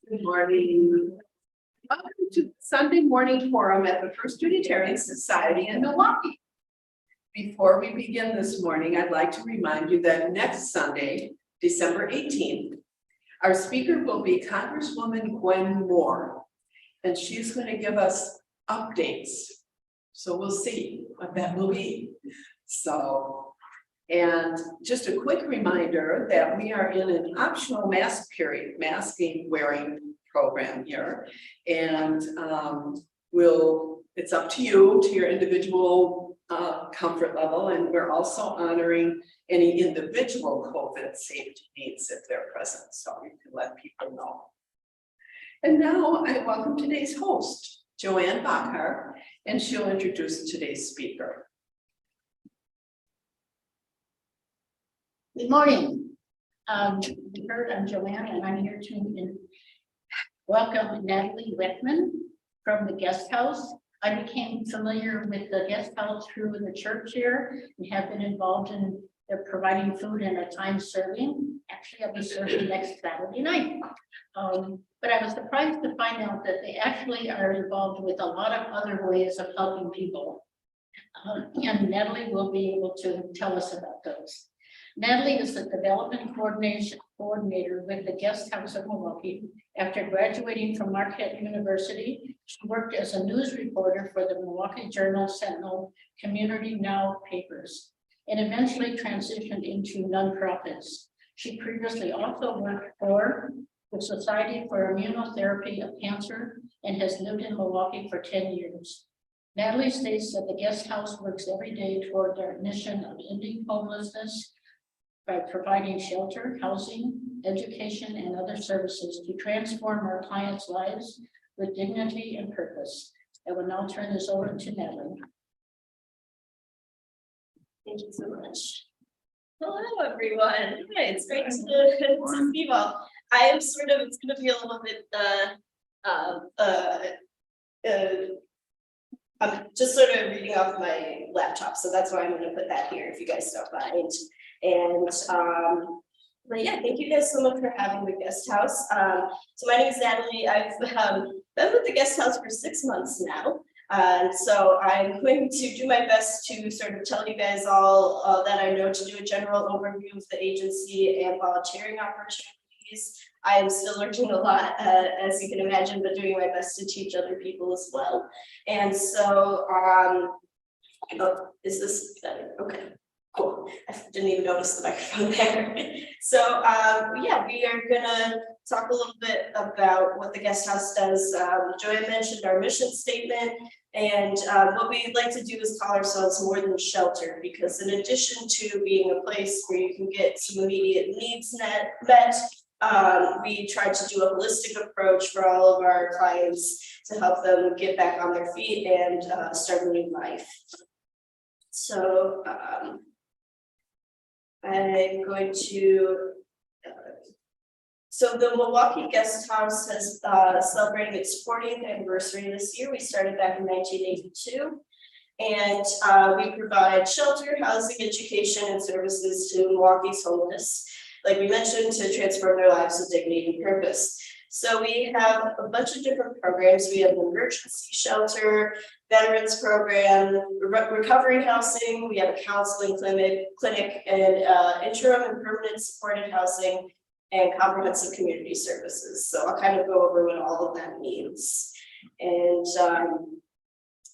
Good morning. Welcome to Sunday morning forum at the First Unitarian Society in Milwaukee. Before we begin this morning, I'd like to remind you that next Sunday, December 18th, our speaker will be Congresswoman Gwen Moore, and she's going to give us updates. So we'll see what that will be. And just a quick reminder that we are in an optional masking wearing program here. And it's up to you, to your individual comfort level. And we're also honoring any individual COVID safety needs if they're present. So you can let people know. And now I welcome today's host, Joanne Bachar, and she'll introduce today's speaker. Good morning. You heard I'm Joanne, and I'm here to welcome Natalie Wickman from the guest house. I became familiar with the guest house through the church here and have been involved in providing food and at times serving. Actually, I'll be serving next Saturday night. But I was surprised to find out that they actually are involved with a lot of other ways of helping people. And Natalie will be able to tell us about those. Natalie is the development coordinator with the Guest House of Milwaukee. After graduating from Marquette University, she worked as a news reporter for the Milwaukee Journal Sentinel Community Now papers, and eventually transitioned into nonprofits. She previously also worked for the Society for Immunotherapy of Cancer and has lived in Milwaukee for 10 years. Natalie states that the guest house works every day toward their mission of ending homelessness by providing shelter, housing, education, and other services to transform our clients' lives with dignity and purpose. I will now turn this over to Natalie. Thank you so much. Hello, everyone. Hi, it's great to see you all. It's going to be a little bit, I'm just sort of reading off my laptop, so that's why I'm going to put that here if you guys don't mind. And but yeah, thank you guys so much for having the guest house. So my name is Natalie. I've been with the guest house for 6 months now. So I'm going to do my best to sort of tell you guys all that I know, to do a general overview of the agency and volunteering opportunities. I am still learning a lot, as you can imagine, but doing my best to teach other people as well. And so, is this better? Okay. Cool. I didn't even notice the microphone there. So yeah, we are gonna talk a little bit about what the guest house does. Joanne mentioned our mission statement, and what we'd like to do is call ourselves more than shelter, because in addition to being a place where you can get some immediate needs met, we try to do a holistic approach for all of our clients to help them get back on their feet and start a new life. So I'm going to, so the Milwaukee Guest House has celebrated its 40th anniversary this year. We started back in 1982, and we provide shelter, housing, education, and services to Milwaukee's homeless, like we mentioned, to transform their lives with dignity and purpose. So we have a bunch of different programs. We have an emergency shelter, veterans program, recovery housing. We have a counseling clinic, and interim and permanent supported housing, and comprehensive community services. So I'll kind of go over what all of that means. And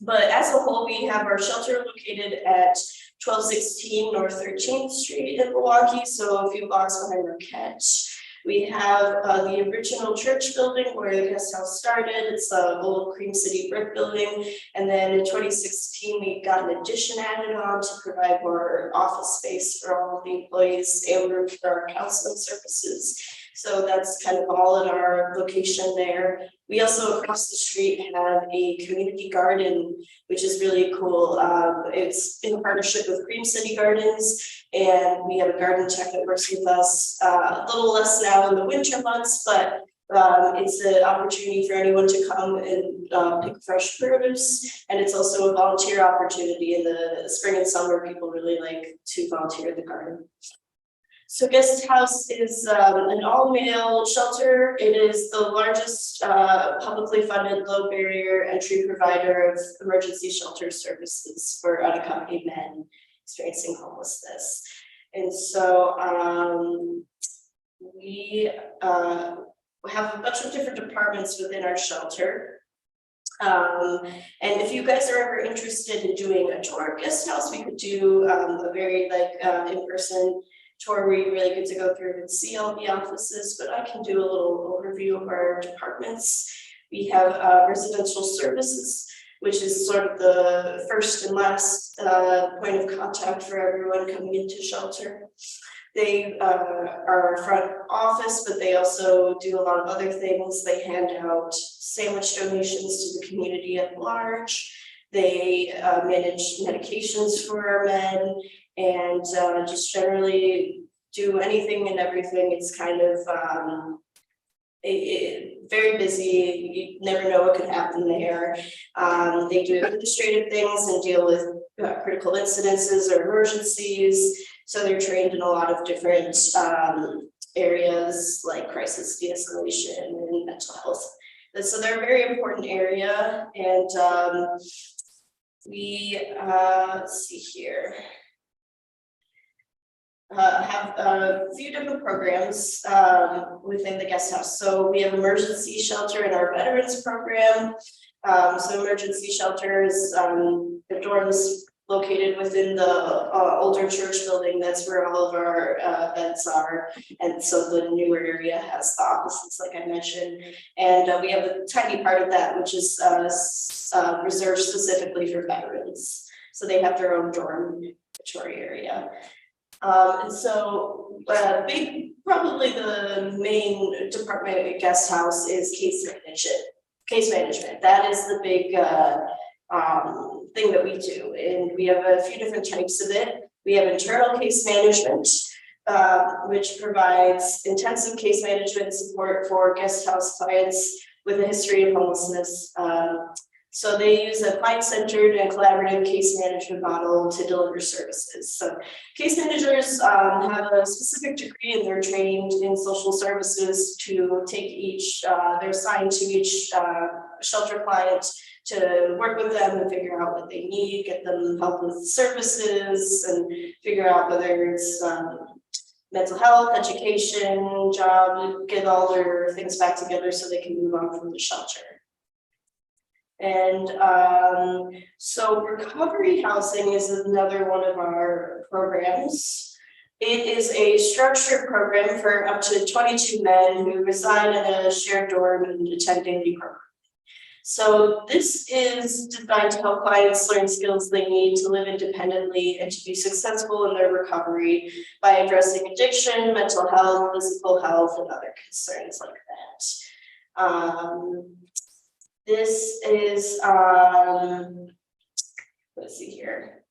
but as a whole, we have our shelter located at 1216 North 13th Street in Milwaukee, so a few blocks behind Marquette. We have the original church building where the guest house started. It's a old Cream City brick building. And then in 2016, we got an addition added on to provide more office space for all of the employees and room for our counseling services. So that's kind of all in our location there. We also across the street have a community garden, which is really cool. It's in partnership with Cream City Gardens, and we have a garden tech that works with us a little less now in the winter months, but it's an opportunity for anyone to come and pick fresh produce. And it's also a volunteer opportunity in the spring and summer. People really like to volunteer in the garden. So Guest House is an all-male shelter. It is the largest publicly funded low barrier entry provider of emergency shelter services for unaccompanied men experiencing homelessness. And so we have a bunch of different departments within our shelter. And if you guys are ever interested in doing a tour of Guest House, we could do a very in-person tour where you really get to go through and see all the offices, but I can do a little overview of our departments. We have residential services, which is sort of the first and last point of contact for everyone coming into shelter. They are our front office, but they also do a lot of other things. They hand out sandwich donations to the community at large. They manage medications for our men and just generally do anything and everything. It's kind of very busy. You never know what could happen there. They do administrative things and deal with critical incidences or emergencies. So they're trained in a lot of different areas like crisis de-escalation and mental health. So they're a very important area, and we let's see here. Have a few different programs within the Guest House. So we have emergency shelter in our veterans program. So emergency shelters, the dorms located within the older church building. That's where all of our beds are. And so the newer area has the offices, like I mentioned. And we have a tiny part of that, which is reserved specifically for veterans. So they have their own dormitory area. And so probably the main department at Guest House is case management. That is the big thing that we do. And we have a few different types of it. We have internal case management, which provides intensive case management support for Guest House clients with a history of homelessness. So they use a client-centered and collaborative case management model to deliver services. So case managers have a specific degree and they're trained in social services to take they're assigned to each shelter client to work with them and figure out what they need, get them help with services and figure out whether it's mental health, education, job, get all their things back together so they can move on from the shelter. And so recovery housing is another one of our programs. It is a structured program for up to 22 men who reside in a shared dorm and attend daily program. So this is designed to help clients learn skills they need to live independently and to be successful in their recovery by addressing addiction, mental health, physical health, and other concerns like that. This is, let's see here.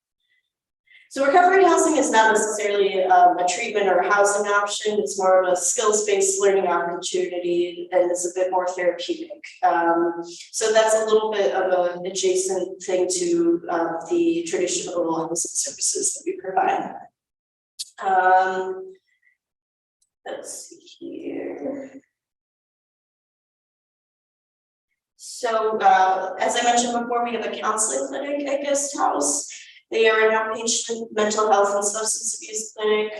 So recovery housing is not necessarily a treatment or a housing option. It's more of a skills-based learning opportunity, and it's a bit more therapeutic. So that's a little bit of an adjacent thing to the traditional housing services that we provide. Let's see here. So as I mentioned before, we have a counseling clinic at Guest House. They are an outpatient mental health and substance abuse clinic.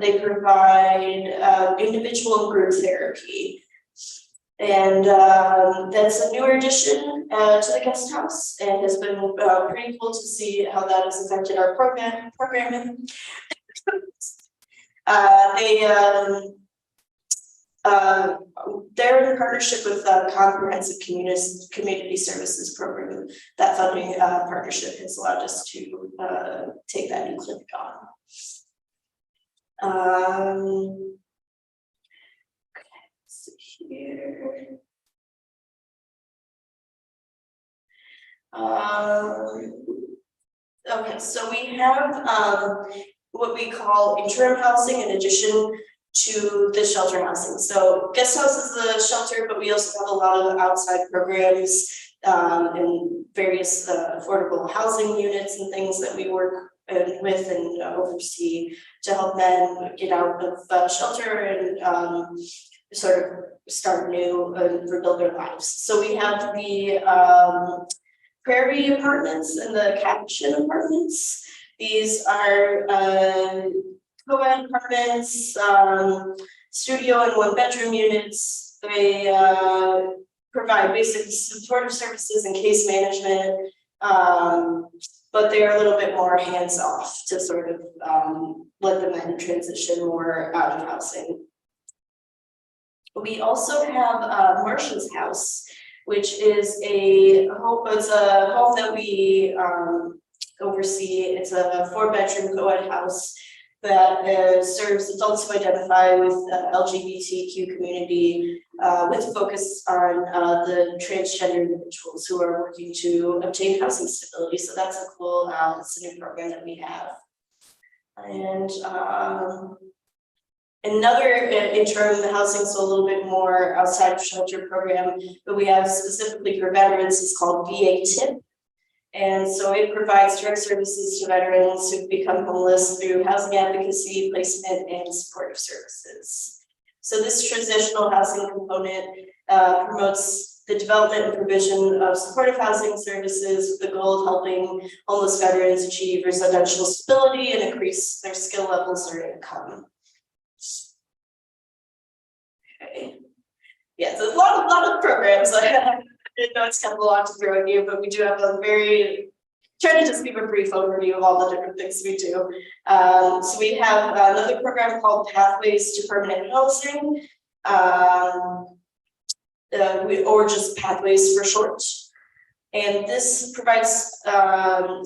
They provide individual and group therapy. And that's a newer addition to the Guest House and has been pretty cool to see how that has affected our programming. They're in partnership with the Comprehensive Community Services Program. That funding partnership has allowed us to take that new clinic on. Okay, let's see here. Okay, so we have what we call interim housing in addition to the shelter housing. So Guest House is the shelter, but we also have a lot of outside programs and various affordable housing units and things that we work with and oversee to help men get out of shelter and sort of start new and rebuild their lives. So we have the Prairie Apartments and the Caption Apartments. These are co-ed apartments, studio and one-bedroom units. They provide basic supportive services and case management, but they're a little bit more hands-off to sort of let the men transition more out of housing. We also have Marcia's House, which is a home that we oversee. It's a 4-bedroom co-ed house that serves adults who identify with the LGBTQ community, with focus on the transgender individuals who are working to obtain housing stability. So that's a cool, it's a new program that we have. And another interim housing, so a little bit more outside of shelter program, but we have specifically for veterans is called VA TIP. And so it provides direct services to veterans who become homeless through housing advocacy, placement, and supportive services. So this transitional housing component promotes the development and provision of supportive housing services with the goal of helping homeless veterans achieve residential stability and increase their skill levels or income. Okay. Yeah, so a lot of programs. I know it's kind of a lot to throw at you, but we do have a try to just give a brief overview of all the different things we do. So we have another program called Pathways to Permanent Housing, or just Pathways for short. And this provides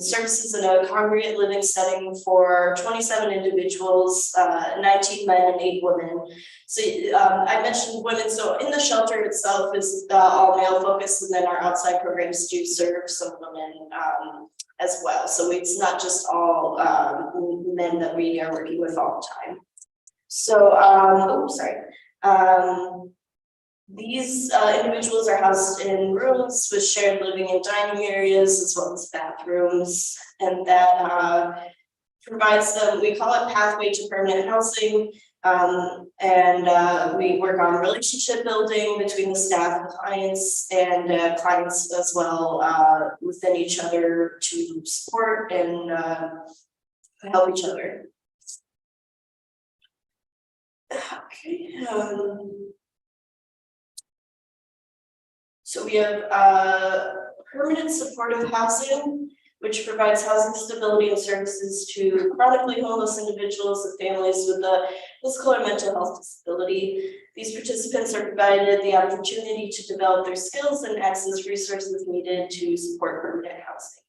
services in a congregate living setting for 27 individuals, 19 men and 8 women. So I mentioned women, so in the shelter itself is all male focused, and then our outside programs do serve some women as well. So it's not just all men that we are working with all the time. So, these individuals are housed in rooms with shared living and dining areas as well as bathrooms, and that provides them, we call it Pathway to Permanent Housing, and we work on relationship building between the staff and clients, and clients as well within each other to support and help each other. Okay. So we have permanent supportive housing, which provides housing stability and services to chronically homeless individuals and families with a physical or mental health disability. These participants are provided the opportunity to develop their skills and access resources needed to support permanent housing.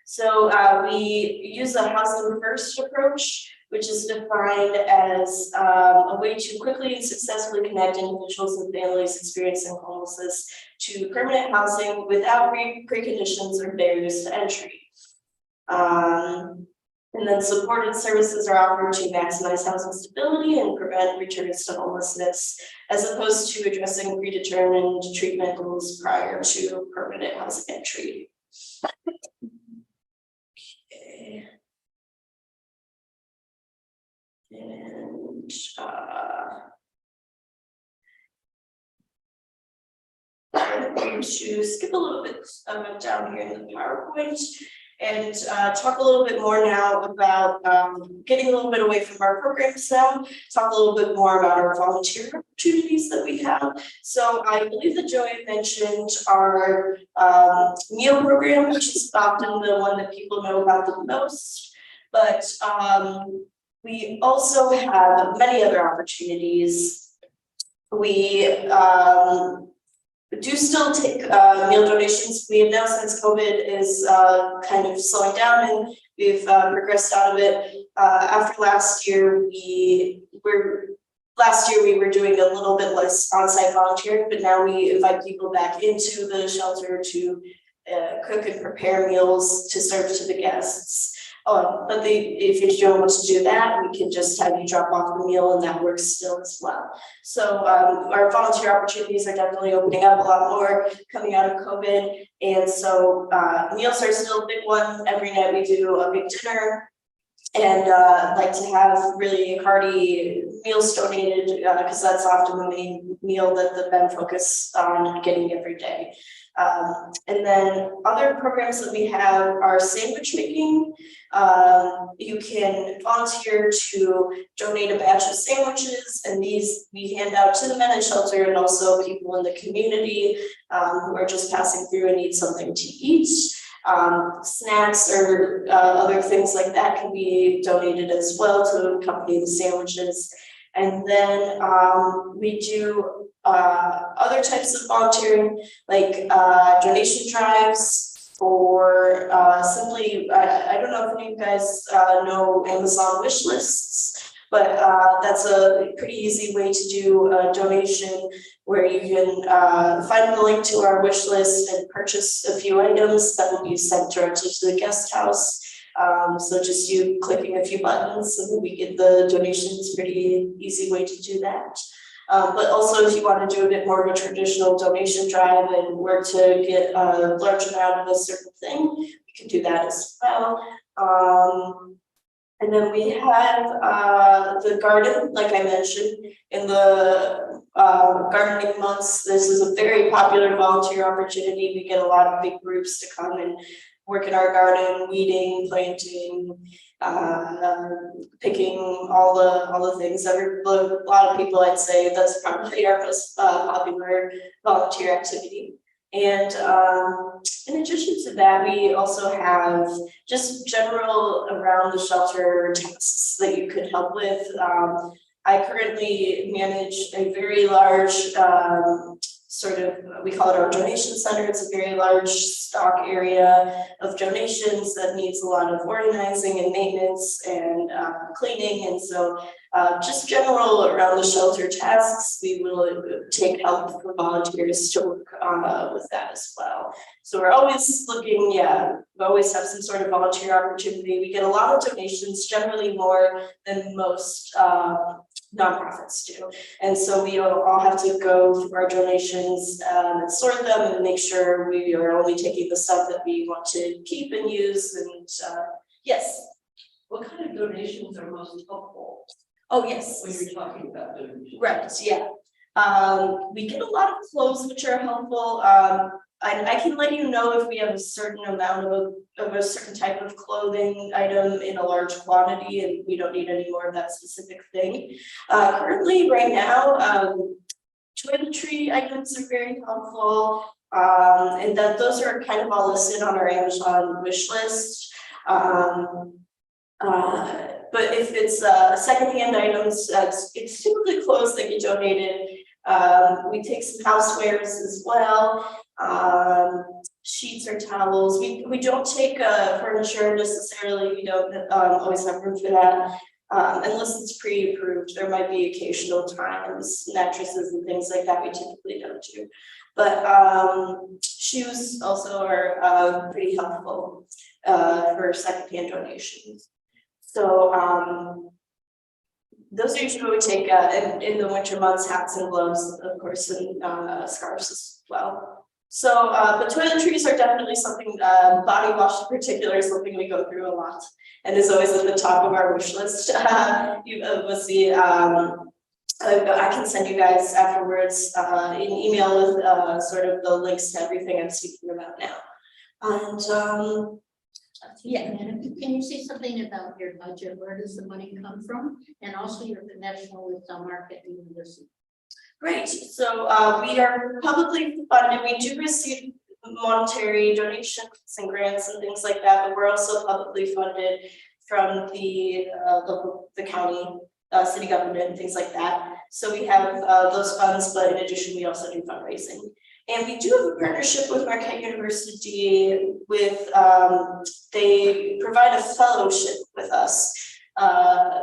So we use a housing first approach, which is defined as a way to quickly and successfully connect individuals and families experiencing homelessness to permanent housing without preconditions or barriers to entry. And then supported services are offered to maximize housing stability and prevent returns to homelessness, as opposed to addressing predetermined treatment goals prior to permanent housing entry. Okay. And I'm going to skip a little bit down here in the PowerPoint and talk a little bit more now about getting a little bit away from our programs now, talk a little bit more about our volunteer opportunities that we have. So I believe that Joey mentioned our meal program, which is often the one that people know about the most, but we also have many other opportunities. We do still take meal donations. We have now, since COVID is kind of slowing down and we've progressed out of it. After last year, we were doing a little bit less on-site volunteering, but now we invite people back into the shelter to cook and prepare meals to serve to the guests. But if you don't want to do that, we can just have you drop off the meal, and that works still as well. So our volunteer opportunities are definitely opening up a lot more coming out of COVID. And so meals are still a big one. Every night we do a big dinner like to have really hearty meals donated, because that's often the main meal that the men focus on getting every day. And then other programs that we have are sandwich making. You can volunteer to donate a batch of sandwiches, and these we hand out to the men in shelter and also people in the community who are just passing through and need something to eat. Snacks or other things like that can be donated as well to accompany the sandwiches. And then we do other types of volunteering, like donation drives, or simply, I don't know if any of you guys know Amazon wish lists, but that's a pretty easy way to do a donation where you can find the link to our wish list and purchase a few items that will be sent directly to the guest house. So just you clicking a few buttons and we get the donations, pretty easy way to do that. But also if you want to do a bit more of a traditional donation drive and work to get a large amount of a certain thing, we can do that as well. And then we have the garden, like I mentioned, in the gardening months. This is a very popular volunteer opportunity. We get a lot of big groups to come and work in our garden, weeding, planting, picking, all the things. A lot of people, I'd say that's probably our most popular volunteer activity. And in addition to that, we also have just general around the shelter tasks that you could help with. I currently manage a very large we call it our donation center. It's a very large stock area of donations that needs a lot of organizing and maintenance and cleaning. And so just general around the shelter tasks, we will take help from volunteers to work with that as well. So we're always looking, we always have some sort of volunteer opportunity. We get a lot of donations, generally more than most nonprofits do. And so we all have to go through our donations and sort them and make sure we are only taking the stuff that we want to keep and use. And yes. What kind of donations are most helpful? Oh, yes. When you're talking about donations. Right, yeah. We get a lot of clothes which are helpful. I can let you know if we have a certain amount of a certain type of clothing item in a large quantity and we don't need any more of that specific thing. Currently, right now, toiletry items are very helpful, and those are kind of all listed on our Amazon wish list. But if it's secondhand items, it's typically clothes that get donated. We take some housewares as well, sheets or towels. We don't take furniture necessarily. We don't always have room for that unless it's pre-approved. There might be occasional times, mattresses and things like that we typically don't do. But shoes also are pretty helpful for secondhand donations. So those are usually what we take in the winter months, hats and gloves, of course, and scarves as well. So, but toiletries are definitely something, body wash in particular is something we go through a lot and is always at the top of our wish list. You will see, I can send you guys afterwards an email with sort of the links to everything I'm speaking about now. And can you say something about your budget? Where does the money come from? And also your connection with the Market University. Great. So we are publicly funded. We do receive monetary donations and grants and things like that, but we're also publicly funded from the county, city government, and things like that. So we have those funds, but in addition, we also do fundraising. And we do have a partnership with Marquette University with, they provide a fellowship with us.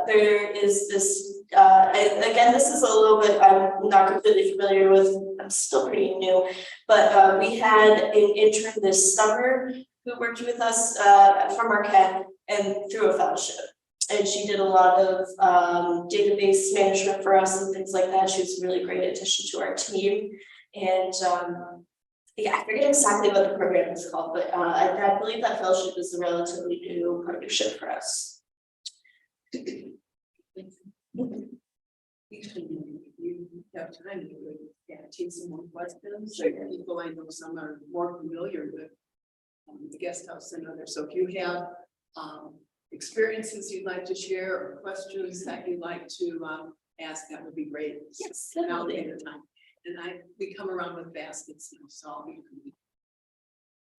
There is this, again, this is a little bit, I'm not completely familiar with, I'm still pretty new, but we had an intern this summer who worked with us from Marquette and through a fellowship. And she did a lot of database management for us and things like that. She was a really great addition to our team. And I forget exactly what the program is called, but I believe that fellowship is a relatively new partnership for us. You have time to take some more questions, or people I know some are more familiar with the guest house than others. So if you have experiences you'd like to share or questions that you'd like to ask, that would be great. Yes, Now definitely. the time. And we come around with baskets now, so I'll be.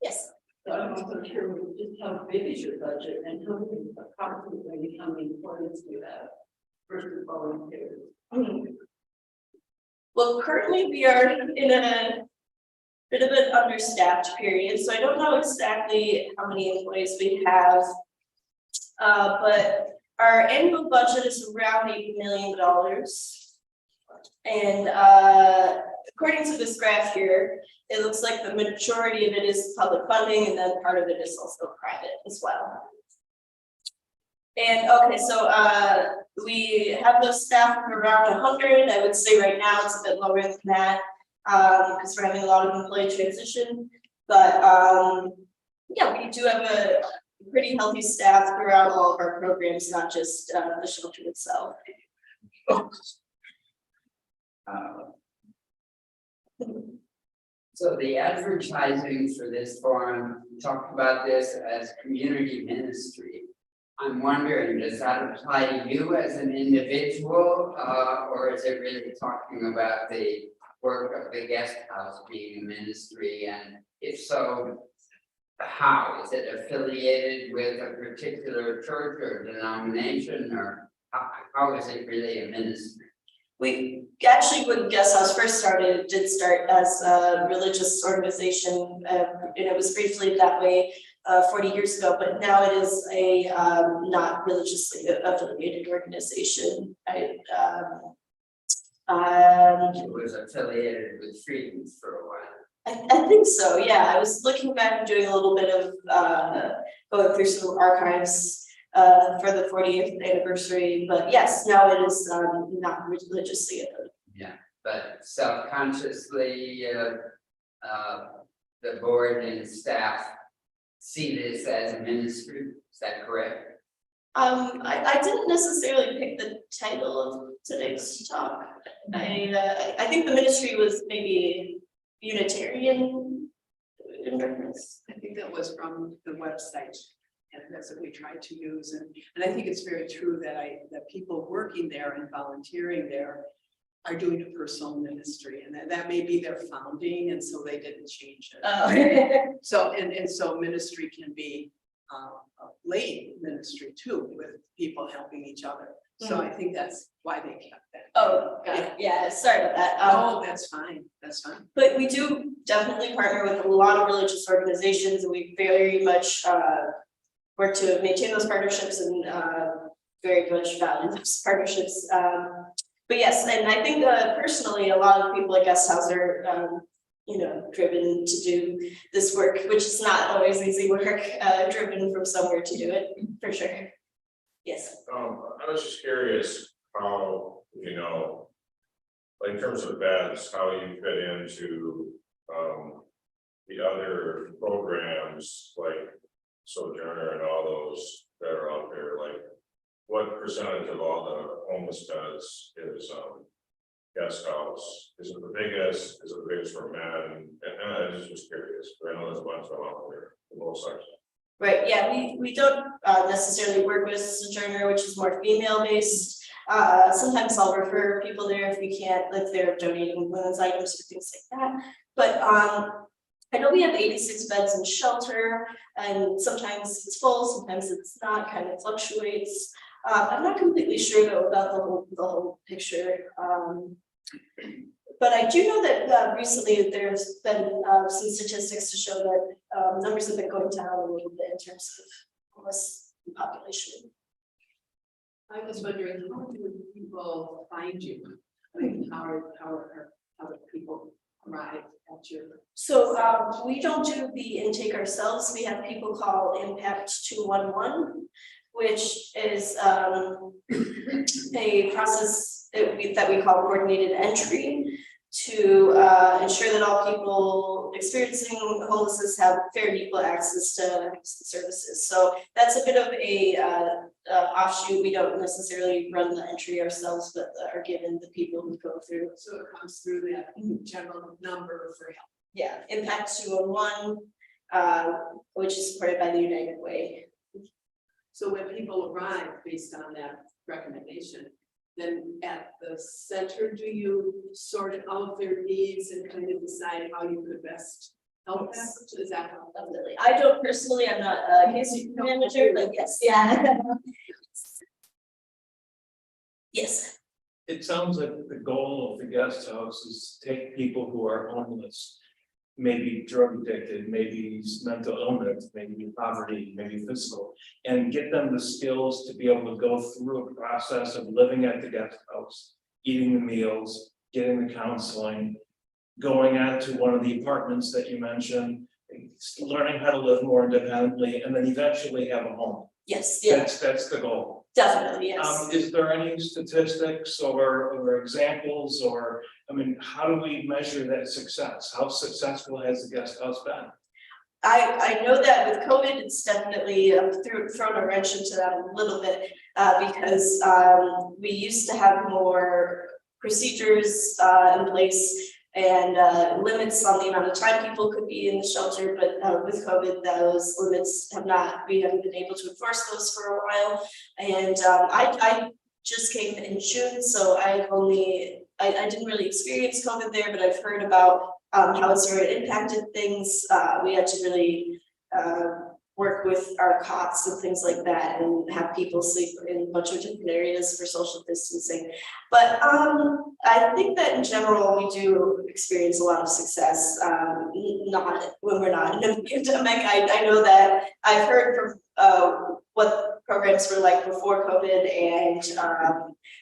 Yes. But I'm also curious, just how big is your budget and how many approximately how many employees do you have versus volunteers? Well, currently we are in a bit of an understaffed period, so I don't know exactly how many employees we have. But our annual budget is around $8 million. And according to this graph here, it looks like the majority of it is public funding, and then part of it is also private as well. And okay, so we have those staff of around 100. I would say right now it's a bit lower than that because we're having a lot of employee transition. But yeah, we do have a pretty healthy staff throughout all of our programs, not just the shelter itself. So the advertising for this forum talked about this as community ministry. I'm wondering, does that apply to you as an individual, or is it really talking about the work of the guest house being a ministry? And if so, how? Is it affiliated with a particular church or denomination, or how is it really a ministry? We actually, when Guest House first started, it did start as a religious organization, and it was briefly that way 40 years ago, but now it is a not religiously affiliated organization. It was affiliated with Freedoms for a while. I think so, yeah. I was looking back and doing a little bit of going through some archives for the 40th anniversary, but yes, now it is not religiously affiliated. Yeah, but self-consciously, the board and staff see this as a ministry. Is that correct? I didn't necessarily pick the title of today's talk. I think the ministry was maybe Unitarian in reference. I think that was from the website, and that's what we tried to use, and I think it's very true that that people working there and volunteering there are doing a personal ministry, and that may be their founding, and so they didn't change it. So so ministry can be a lay ministry too, with people helping each other. So I think that's why they kept that. Oh, got it. Yeah, sorry about that. Oh, that's fine. That's fine. But we do definitely partner with a lot of religious organizations, and we very much work to maintain those partnerships and very much value those partnerships. But yes, and I think personally, a lot of people at Guest House are, driven to do this work, which is not always easy work, driven from somewhere to do it, for sure. Yes. I was just curious how, like in terms of beds, how you fit into the other programs like Sojourner and all those that are out there, like what percentage of all the homeless beds is guest house? Is it the biggest? Is it the biggest for men? And I just was curious, but I know there's a bunch of them out there in both sections. Right, yeah, we don't necessarily work with Sojourner, which is more female based. Sometimes I'll refer people there if we can't, if they're donating women's items or things like that. But I know we have 86 beds in shelter, and sometimes it's full, sometimes it's not, kind of fluctuates. I'm not completely sure though about the whole picture. But I do know that recently there's been some statistics to show that numbers have been going down a little bit in terms of homeless population. I was wondering, how do people find you? I mean, how do people arrive at your? So we don't do the intake ourselves. We have people call Impact 211, which is a process that we call coordinated entry to ensure that all people people experiencing homelessness have fair and equal access to services. So that's a bit of a offshoot. We don't necessarily run the entry ourselves, but are given the people who go through. So it comes through that general number for help. Yeah, Impact 201, which is supported by the United Way. So when people arrive based on that recommendation, then at the center, do you sort out their needs and kind of decide how you could best help them? Is that how? Definitely. I don't personally, I'm not a case manager, but yes, yeah. Yes. It sounds like the goal of the guest house is to take people who are homeless, maybe drug addicted, maybe mental illness, maybe poverty, maybe physical, and get them the skills to be able to go through a process of living at the guest house, eating the meals, getting the counseling, going out to one of the apartments that you mentioned, learning how to live more independently, and then eventually have a home. Yes, yeah, That's the goal. definitely, yes. Is there any statistics or examples, or, I mean, how do we measure that success? How successful has the guest house been? I know that with COVID, it's definitely thrown a wrench into that a little bit, because we used to have more procedures in place and limits on the amount of time people could be in the shelter, but with COVID, those limits we haven't been able to enforce those for a while. And I just came in June, so I didn't really experience COVID there, but I've heard about how it sort of impacted things. We had to really work with our cots and things like that and have people sleep in a bunch of different areas for social distancing. But I think that in general, we do experience a lot of success, not when we're not in a pandemic. I know that I've heard from what programs were like before COVID, and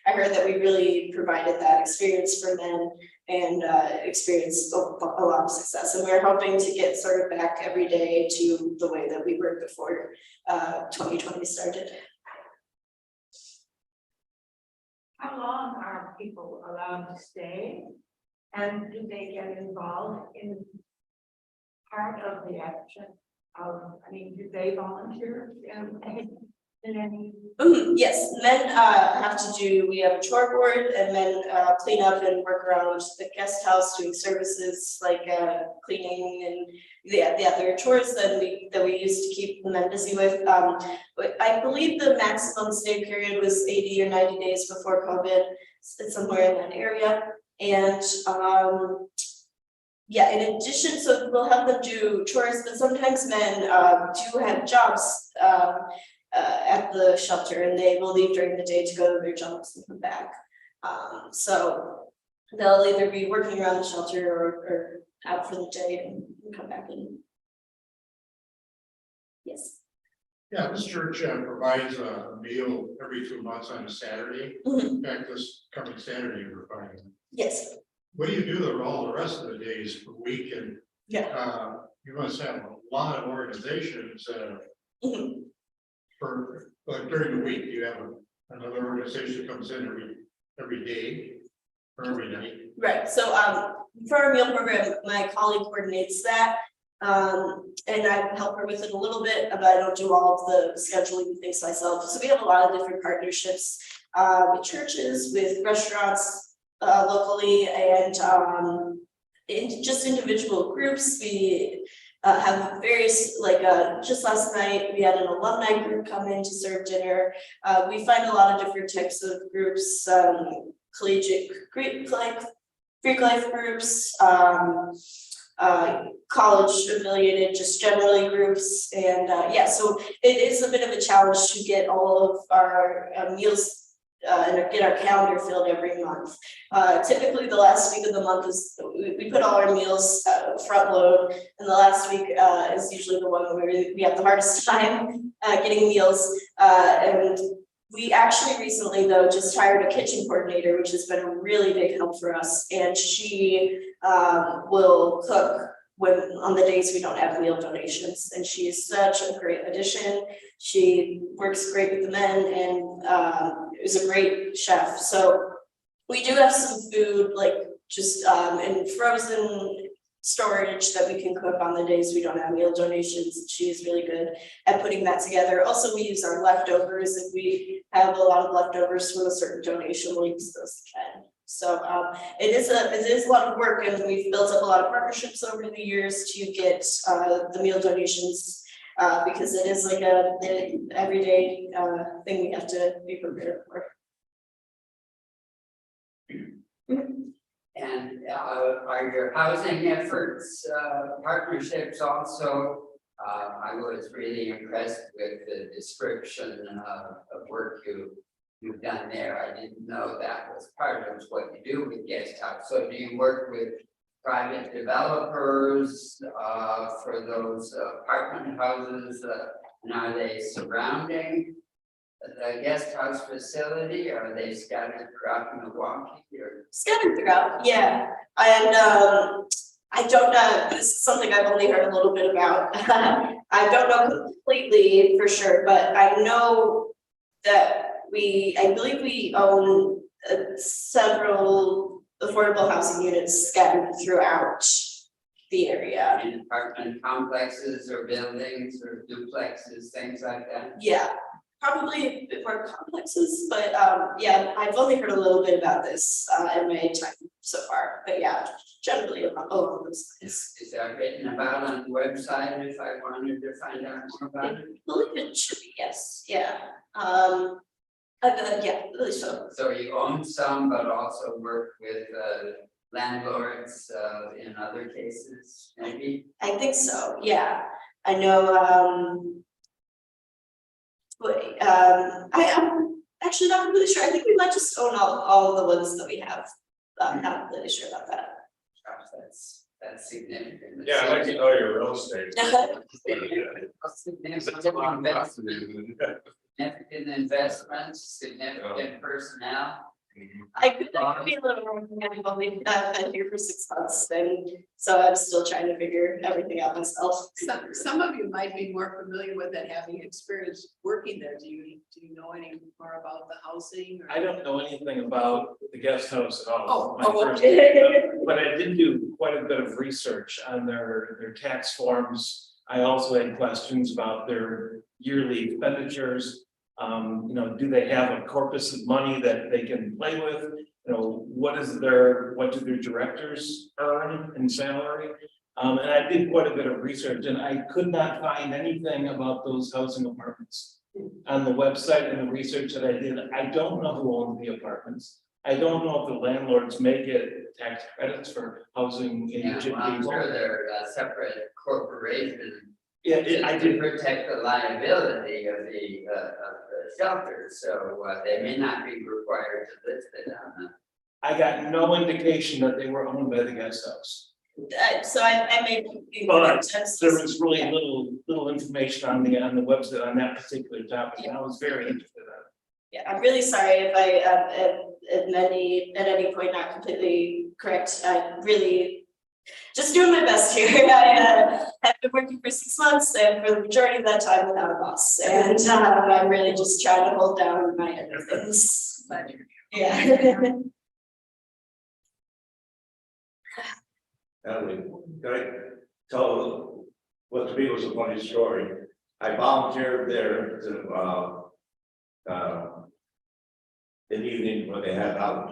I heard that we really provided that experience for men and experienced a lot of success. And we're hoping to get sort of back every day to the way that we were before 2020 started. How long are people allowed to stay? And do they get involved in part of the action of, do they volunteer in any? Yes, men have to do, we have a chore board, and men clean up and work around the guest house, doing services like cleaning and there are chores that we used to keep the men busy with. But I believe the maximum stay period was 80 or 90 days before COVID. It's somewhere in that area. And yeah, in addition, so we'll have them do chores, but sometimes men do have jobs at the shelter, and they will leave during the day to go to their jobs and come back. So they'll either be working around the shelter or out for the day and come back in. Yes. Yeah, this church provides a meal every 2 months on a Saturday. Mhm. In fact, this coming Saturday, we're providing. Yes. What do you do all the rest of the days per week? And Yeah. you must have a lot of organizations Mhm. for like during the week. You have another organization that comes in every day or every night. Right. So for our meal program, my colleague coordinates that. And I help her with it a little bit, but I don't do all of the scheduling and things myself. So we have a lot of different partnerships with churches, with restaurants locally, and in just individual groups. We have various, like just last night we had an alumni group come in to serve dinner. We find a lot of different types of groups, collegiate Greek life groups, college affiliated, just generally groups. And yeah, so it is a bit of a challenge to get all of our meals and get our calendar filled every month. Typically the last week of the month is, we put all our meals front load, and the last week is usually the one where we have the hardest time getting meals. And we actually recently though just hired a kitchen coordinator, which has been a really big help for us, and she will cook on the days we don't have meal donations, and she is such a great addition. She works great with the men and is a great chef. So we do have some food, like just in frozen storage that we can cook on the days we don't have meal donations. She's really good at putting that together. Also, we use our leftovers. If we have a lot of leftovers from a certain donation, we'll use those again. So it is a lot of work, and we've built up a lot of partnerships over the years to get the meal donations because it is like an everyday thing we have to be prepared for. And are your housing efforts, partnerships also? I was really impressed with the description of work you've done there. I didn't know that was part of what you do with guest house. So do you work with private developers for those apartment houses? And are they surrounding the guest house facility, or are they scattered throughout Milwaukee? Or? Scattered throughout, yeah. And I don't know, this is something I've only heard a little bit about. I don't know completely for sure, but I know that I believe we own several affordable housing units scattered throughout the area. In apartment complexes or buildings or duplexes, things like that? Yeah, probably a bit more complexes, but yeah, I've only heard a little bit about this in my time so far, but yeah, generally about all of those things. Is that written about on the website if I wanted to find out more about it? I believe it should be, yes, yeah. Yeah, really so. So you own some, but also work with landlords in other cases, maybe? I think so, yeah. I know, but I'm actually not really sure. I think we might just own all of the ones that we have. I'm not really sure about that. Gosh, that's significant. Yeah, I'd like to know your real estate. Significant investments, significant personnel. I could be a little more, I've only been here for 6 months, and so I'm still trying to figure everything out myself. Some of you might be more familiar with it, having experience working there. Do you know any more about the housing? Or? I don't know anything about the guest house at all. Okay. But I did do quite a bit of research on their tax forms. I also had questions about their yearly expenditures. You know, do they have a corpus of money that they can play with? You know, what do their directors earn in salary? And I did quite a bit of research, and I could not find anything about those housing apartments on the website. And the research that I did, I don't know who owns the apartments. I don't know if the landlords may get tax credits for housing indigent I'm people. sure they're a separate corporation. Yeah, I did. Protect the liability of the shelter, so they may not be required to list it on the. I got no indication that they were owned by the guest house. So I may be. But there was really little information on the website on that particular topic, and I was very interested in it. Yeah, I'm really sorry if I at any point not completely correct. I really just doing my best here. I have been working for 6 months, and for the majority of that time without a boss, and I'm really just trying to hold down my end of things. Yeah. Natalie, can I tell what to me was a funny story? I volunteered there to in the evening when they had out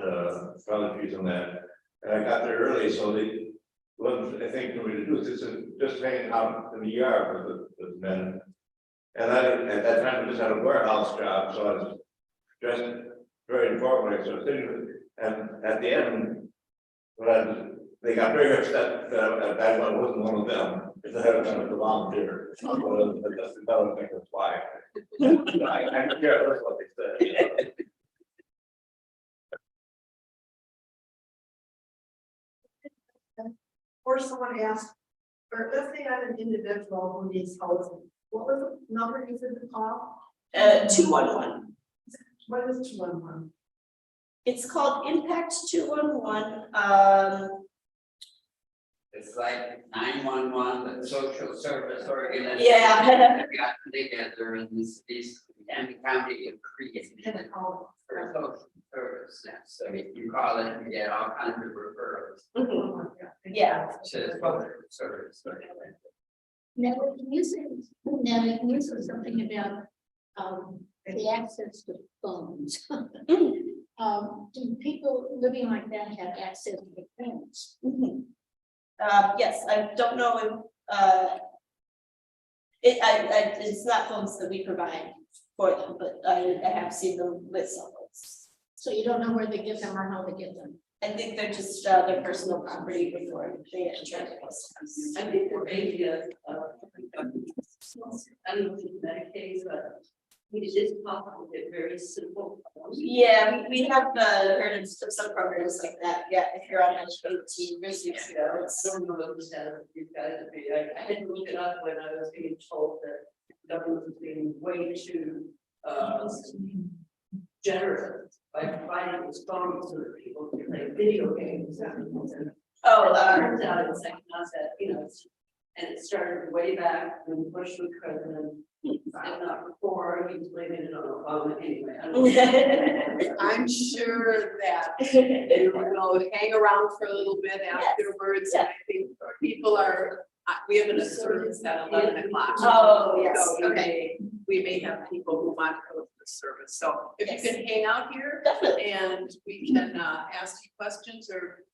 trees and that, and I got there early, so they wasn't I think for me to do is just hanging out in the yard with the men. And I at that time I just had a warehouse job, so I was dressed very informally. So sitting, and at the end, they got very upset that I wasn't one of them, because I had done a volunteer. That's another thing, that's why. I don't care what they said. Or someone asked, or let's say I'm an individual who needs housing, what was the number you said to call? 211. What is 211? It's called Impact 211. It's like 911, the social service organization. Yeah. that got together in the cities and the county of created for social service. So if you call it, you get all kinds of referrals Yeah, to social service. Natalie, can you say something about, the access to phones? Do people living like that have access to phones? yes, I don't know if, it's not phones that we provide for them, but I have seen them with cell phones. So you don't know where they get them or how they get them? I think they're just, their personal property before they enter the post office. I think there may be a, I don't know if it's Medicaid, but it is possible to get very simple. Yeah, we have heard of some programs like that, yeah, if you're on H18, years ago, it's. Some of those have, you've got to be, I had to look it up when I was being told that the government was being way too, generous by providing these phones so that people can play video games. Oh, Turns out it's like not that, and it started way back when Bush was president. If not before, he was blaming it on Obama anyway. I don't know. I'm sure that they will hang around for a little bit afterwards. Yeah. And I think people are, we have a service at 11 o'clock. Oh, yes, So okay. we may have people who want to go to the service. So if you can hang out here Definitely. and we can ask you questions or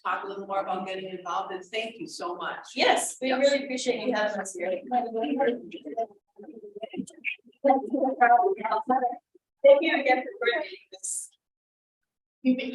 talk a little more about getting involved, and thank you so much. Yes, we really appreciate you having us here. Thank you again for coordinating this. You may